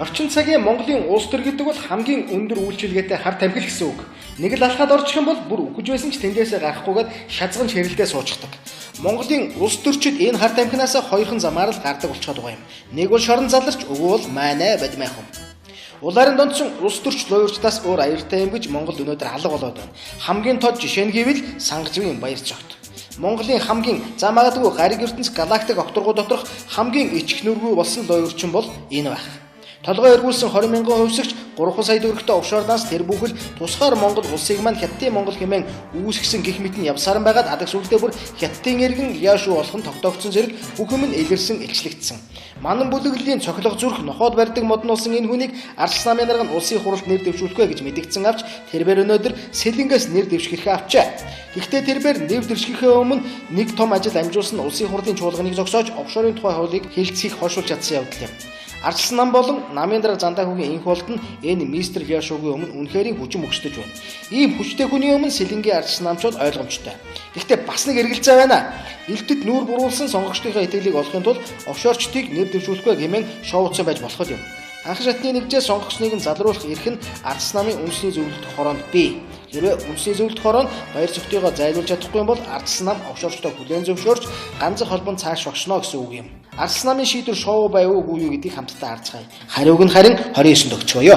Орчин цагийн Монголын улс төр гэдэг бол хамгийн өндөр үйлчилгээтэй хар тамхи гэсэн үг. Нэг л алхаад орчих юм бол бүр үхэж байсан ч тэндээсээ гарахгүйгээд шазган ширэлдээ суучдаг. Монголын улс төрчид энэ хар тамхинаас хоёрхан замаар л гардаг болчиход байгаа юм. Нэг бол шорон заларч, өгөө бол манай бадмайхан. Улаарын дондсон улс төрч луйварчдаас өөр аяртай юм гэж Монгол өнөөдөр алга болоод байна. Хамгийн тод жишээ нь гэвэл Сангажвын баяр цогт. Монголын хамгийн за магадгүй гариг ертөнц галактик окторгуу доторх хамгийн ичх нүргүй болсон луйварчин бол энэ байх. Толгой эргүүлсэн 20 мянган хувьсагч 3 сая төгрөгтэй офшорнаас тэр бүхэл тусгаар Монгол улсыг маань Хятадын Монгол хэмээн үүсгэсэн гэх мэт нь явсаран байгаад адагс үлдээ бүр Хятадын иргэн яашуу болох нь тогтоогдсон зэрэг бүх юм нь илэрсэн илчлэгдсэн. Манан бүлэглэлийн цохилго зүрх нохоод барьдаг модон улсын энэ хүнийг Арслан намын дарга нь улсын хуралд нэр дэвшүүлэхгүй гэж мэдгдсэн авч тэрээр өнөөдөр Сэлэнгээс нэр дэвшгэрхээ авчаа. Гэхдээ тэрээр нэр дэвшгэрхээ өмнө нэг том ажил амжуулсан улсын хурлын чуулганыг зогсоож офшорын тухай хуулийг хэлцгийг хойшуулж чадсан явдал юм. Арслан нам болон намын дарга Зантахүгийн энх болд нь энэ мистер Яшуугийн өмнө үнэхээр хүчин мөксдөж байна. Ийм хүчтэй хүний өмнө Сэлэнгийн Арслан намчууд ойлгомжтой. Гэхдээ бас нэг эргэлзээ байна. Элтэд нүүр буруулсан сонгогчдын итгэлийг олохын тулд офшорчдыг нэр дэвшүүлэхгүй хэмээн шоуцсан байж болох юм. Анх шатны нэгжээс сонгогчныг нь залруулах эрх нь Арслан намын үндэсний зөвлөлт хороонд бий. Хэрвээ үндэсний зөвлөлт хороо нь баяр цогтойгоо зайлуулж чадахгүй бол Арслан нам офшорчтой хүлээн зөвшөөрч ганцхан холбонд цааш огшно гэсэн үг юм. Арслан намын шийдвэр шоу байв уу үгүй юу гэдгийг хамтдаа харцгаая. Хариуг нь харин 29-нд өгчгөөё.